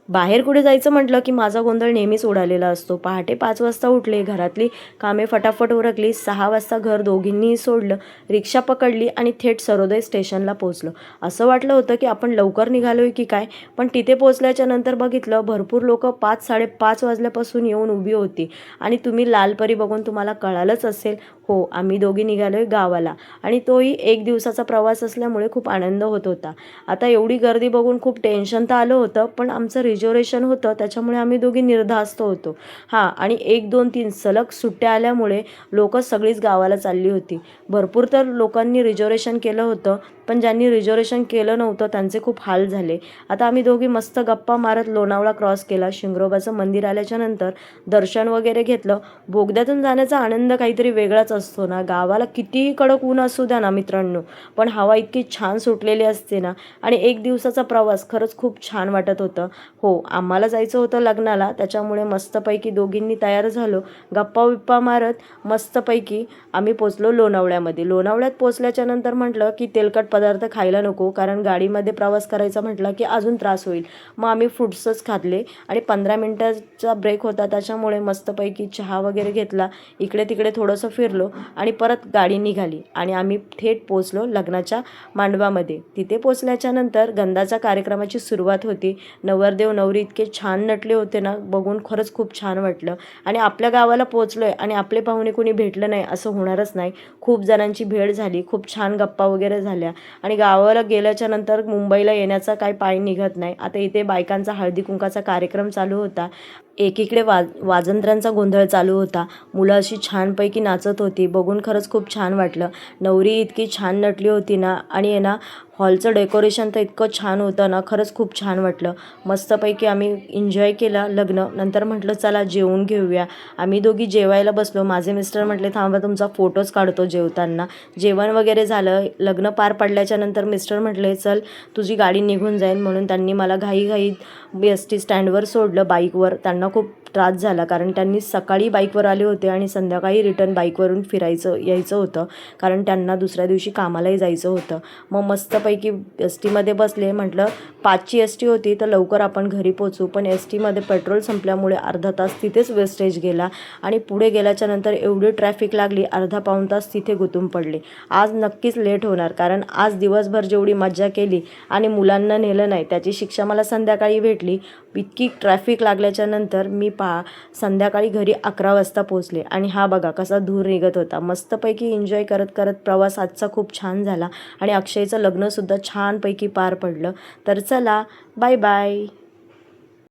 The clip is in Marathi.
बाहेर कुठे जायचं म्हटलं की माझा गोंधळ नेहमीच उडालेला असतो. पहाटे 5 वाजता उठले, घरातली कामे फटाफट उरकली, 6 वाजता घर दोघींनीही सोडलं, रिक्षा पकडली आणि थेट सर्वोदय स्टेशनला पोहोचलो. असं वाटलं होतं की आपण लवकर निघालोय की काय, पण तिथे पोहोचल्याच्या नंतर बघितलं भरपूर लोकं 5-5:30 वाजल्यापासून येऊन उभी होती आणि तुम्ही लालपरी बघून तुम्हाला कळालंच असेल. हो, आम्ही दोघी निघालोय गावाला आणि तोही 1 दिवसाचा प्रवास असल्यामुळे खूप आनंद होत होता. आता एवढी गर्दी बघून खूप टेन्शन तर आलं होतं, पण आमचं रिझर्वेशन होतं त्याच्यामुळे आम्ही दोघी निर्धास्त होतो. हां, आणि 1, 2, 3 सलग सुट्ट्या आल्यामुळे लोकं सगळीच गावाला चालली होती. भरपूर तर लोकांनी रिझर्वेशन केलं होतं, पण ज्यांनी रिझर्वेशन केलं नव्हतं त्यांचे खूप हाल झाले. आता आम्ही दोघी मस्त गप्पा मारत लोणावळा क्रॉस केला. शिंगरोबाचं मंदिर आल्याच्यानंतर दर्शन वगैरे घेतलं. बोगद्यातून जाण्याचा आनंद काहीतरी वेगळाच असतो ना. गावाला कितीही कडक ऊन असू द्या ना मित्रांनो, पण हवा इतकी छान सुटलेली असते ना आणि 1 दिवसाचा प्रवास खरंच खूप छान वाटत होतं. हो, आम्हाला जायचं होतं लग्नाला, त्याच्यामुळे मस्तपैकी दोघींनी तयार झालो. गप्पा-बिप्पा मारत मस्तपैकी आम्ही पोचलो लोणावळ्यामध्ये. लोणावळ्यात पोचल्याच्यानंतर म्हटलं की तेलकट पदार्थ खायला नको, कारण गाडीमध्ये प्रवास करायचा म्हटलं की अजून त्रास होईल. मग आम्ही फ्रुट्सच खाल्ले आणि 15 मिनिटाचा ब्रेक होता त्याच्यामुळे मस्तपैकी चहा वगैरे घेतला. इकडे-तिकडे थोडंसं फिरलो आणि परत गाडी निघाली आणि आम्ही थेट पोचलो लग्नाच्या मांडवामध्ये. तिथे पोचल्याच्यानंतर गंधाच्या कार्यक्रमाची सुरुवात होती. नवरदेव नवरी इतके छान नटले होते ना, बघून खरंच खूप छान वाटलं. आणि आपल्या गावाला पोचलोय आणि आपले पाहुणे कोणी भेटलं नाही असं होणारच नाही. खूप जणांची भेट झाली, खूप छान गप्पा वगैरे झाल्या आणि गावाला गेल्याच्यानंतर मुंबईला येण्याचा काही पाय निघत नाही. आता इथे बायकांचा हळदी-कुंकाचा कार्यक्रम चालू होता. एकीकडे वाजंत्र्यांचा गोंधळ चालू होता. मुलं अशी छानपैकी नाचत होती. बघून खरंच खूप छान वाटलं. नवरी इतकी छान नटली होती ना आणि आहे ना हॉलचं डेकोरेशन तर इतकं छान होतं ना, खरंच खूप छान वाटलं. मस्तपैकी आम्ही एन्जॉय केला लग्न. नंतर म्हटलं चला जेवून घेऊया. आम्ही दोघी जेवायला बसलो. माझे मिस्टर म्हटले थांबा तुमचा फोटोच काढतो जेवताना. जेवण वगैरे झालं. लग्न पार पडल्याच्यानंतर मिस्टर म्हटले चल तुझी गाडी निघून जाईल, म्हणून त्यांनी मला घाईघाईत एस-टी स्टँडवर सोडलं बाईकवर. त्यांना खूप त्रास झाला कारण त्यांनी सकाळी बाईकवर आले होते आणि संध्याकाळी रिटर्न बाईकवरून यायचं होतं, कारण त्यांना दुसऱ्या दिवशी कामालाही जायचं होतं. मग मस्तपैकी एस टीमध्ये बसले. म्हटलं 5ची एस टी होती तर लवकर आपण घरी पोचू, पण एस टीमध्ये पेट्रोल संपल्यामुळे अर्धा तास तिथेच वेस्टेज गेला आणि पुढे गेल्याच्यानंतर एवढी ट्रॅफिक लागली, अर्धा-पाऊण तास तिथे गुंतून पडले. आज नक्कीच लेट होणार, कारण आज दिवसभर जेवढी मज्जा केली आणि मुलांना नेलं नाही त्याची शिक्षा मला संध्याकाळी भेटली. इतकी ट्रॅफिक लागल्याच्यानंतर मी संध्याकाळी घरी 11 वाजता पोचले आणि हा बघा कसा धूर निघत होता. मस्तपैकी एन्जॉय करत करत प्रवास आजचा खूप छान झाला आणि अक्षयचं लग्नसुद्धा छानपैकी पार पडलं. तर चला, बाय बाय.